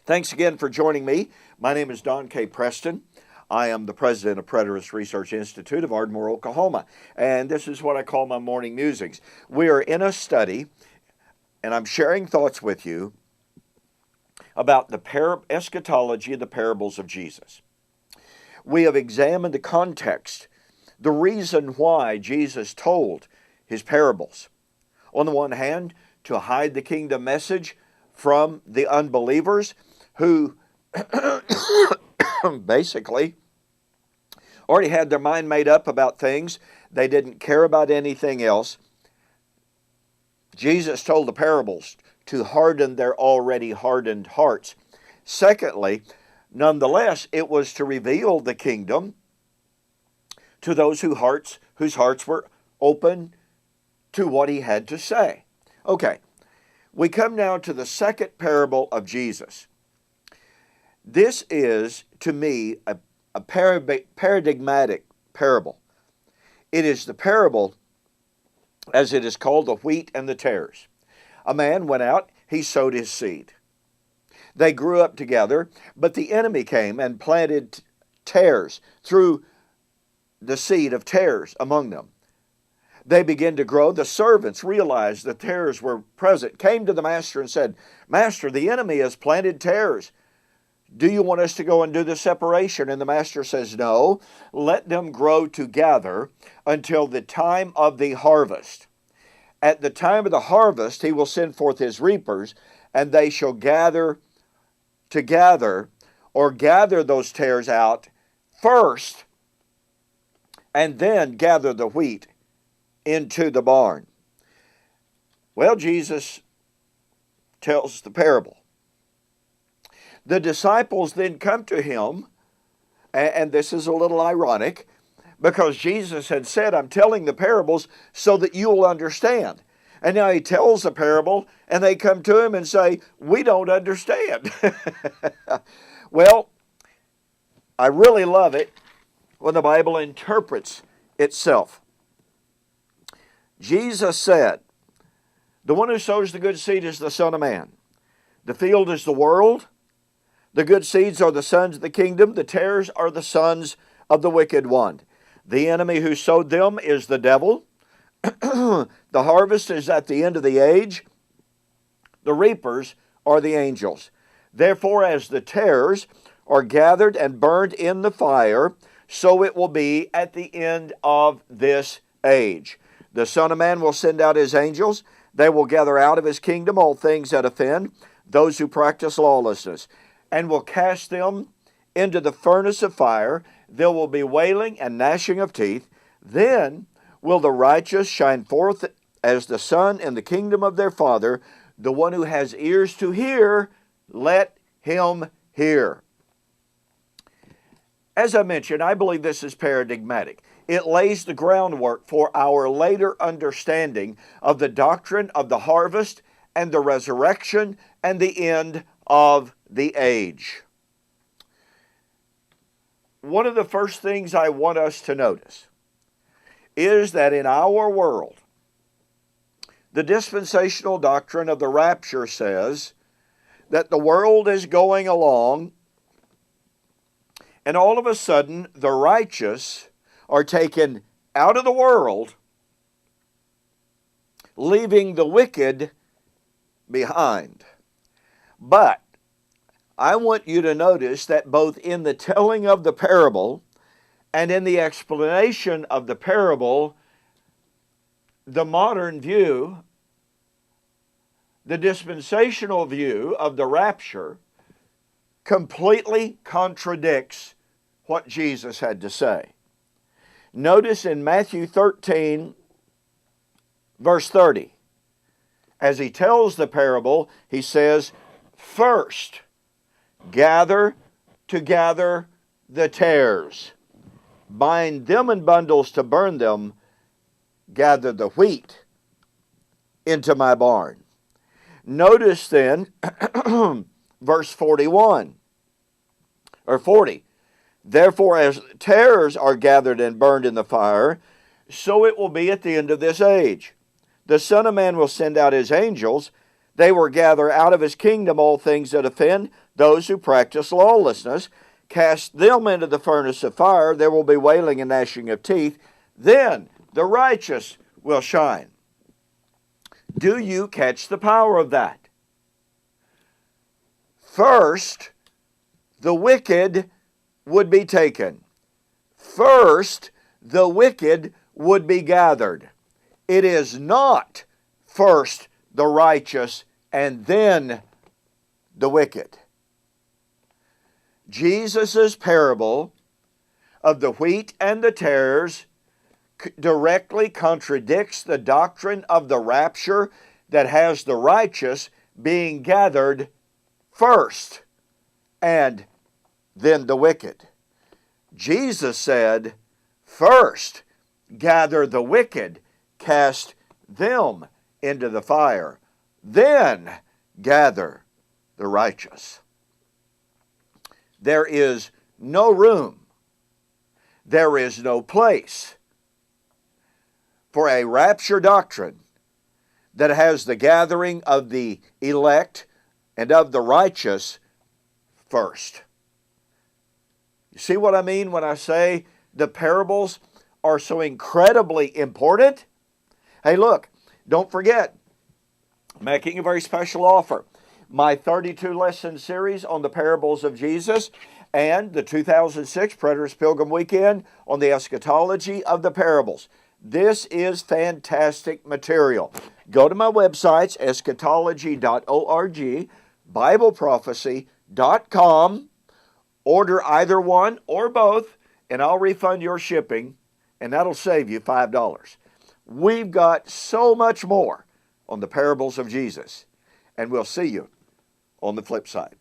Thanks again for joining me. My name is Don K. Preston. I am the president of Preterist Research Institute of Ardmore, Oklahoma, and this is what I call my morning musings. We are in a study, and I'm sharing thoughts with you about the eschatology of the parables of Jesus. We have examined the context, the reason why Jesus told his parables. On the one hand, to hide the kingdom message from the unbelievers who basically already had their mind made up about things. They didn't care about anything else. Jesus told the parables to harden their already hardened hearts. Secondly, nonetheless, it was to reveal the kingdom to those whose hearts were open to what he had to say. Okay, we come now to the second parable of Jesus. This is, to me, a paradigmatic parable. It is the parable, as it is called, the wheat and the tares. A man went out, he sowed his seed. They grew up together, but the enemy came and planted tares, threw the seed of tares among them. They began to grow. The servants realized the tares were present, came to the master and said, "Master, the enemy has planted tares. Do you want us to go and do the separation?" And the master says, "No, let them grow together until the time of the harvest. At the time of the harvest, he will send forth his reapers, and they shall gather those tares out first, and then gather the wheat into the barn." Well, Jesus tells the parable. The disciples then come to him, and this is a little ironic, because Jesus had said, "I'm telling the parables so that you'll understand." And now he tells the parable, and they come to him and say, "We don't understand." Well, I really love it when the Bible interprets itself. Jesus said, "The one who sows the good seed is the Son of Man. The field is the world. The good seeds are the sons of the kingdom. The tares are the sons of the wicked one. The enemy who sowed them is the devil. The harvest is at the end of the age. The reapers are the angels. Therefore, as the tares are gathered and burned in the fire, so it will be at the end of this age. The Son of Man will send out his angels. They will gather out of his kingdom all things that offend, those who practice lawlessness, and will cast them into the furnace of fire. There will be wailing and gnashing of teeth. Then will the righteous shine forth as the sun in the kingdom of their Father. The one who has ears to hear, let him hear." As I mentioned, I believe this is paradigmatic. It lays the groundwork for our later understanding of the doctrine of the harvest and the resurrection and the end of the age. One of the first things I want us to notice is that in our world, the dispensational doctrine of the rapture says that the world is going along, and all of a sudden the righteous are taken out of the world, leaving the wicked behind. But I want you to notice that both in the telling of the parable and in the explanation of the parable, the modern view, the dispensational view of the rapture, completely contradicts what Jesus had to say. Notice in Matthew 13, verse 30, as he tells the parable, he says, "First, gather together the tares, bind them in bundles to burn them, gather the wheat into my barn." Notice then, verse 41, or 40, "Therefore as tares are gathered and burned in the fire, so it will be at the end of this age. The Son of Man will send out his angels, They will gather out of his kingdom all things that offend those who practice lawlessness, cast them into the furnace of fire. There will be wailing and gnashing of teeth. Then the righteous will shine. Do you catch the power of that? First, the wicked would be taken. First, the wicked would be gathered. It is not first the righteous and then the wicked. Jesus' parable of the wheat and the tares directly contradicts the doctrine of the rapture that has the righteous being gathered first and then the wicked. Jesus said, first gather the wicked, cast them into the fire, then gather the righteous. There is no room, there is no place for a rapture doctrine that has the gathering of the elect and of the righteous first. You see what I mean when I say the parables are so incredibly important? Hey, look, don't forget, I'm making a very special offer. My 32-lesson series on the parables of Jesus and the 2006 Preterist Pilgrim Weekend on the eschatology of the parables. This is fantastic material. Go to my websites, eschatology.org, BibleProphecy.com. Order either one or both, and I'll refund your shipping, and that'll save you $5. We've got so much more on the parables of Jesus, and we'll see you on the flip side.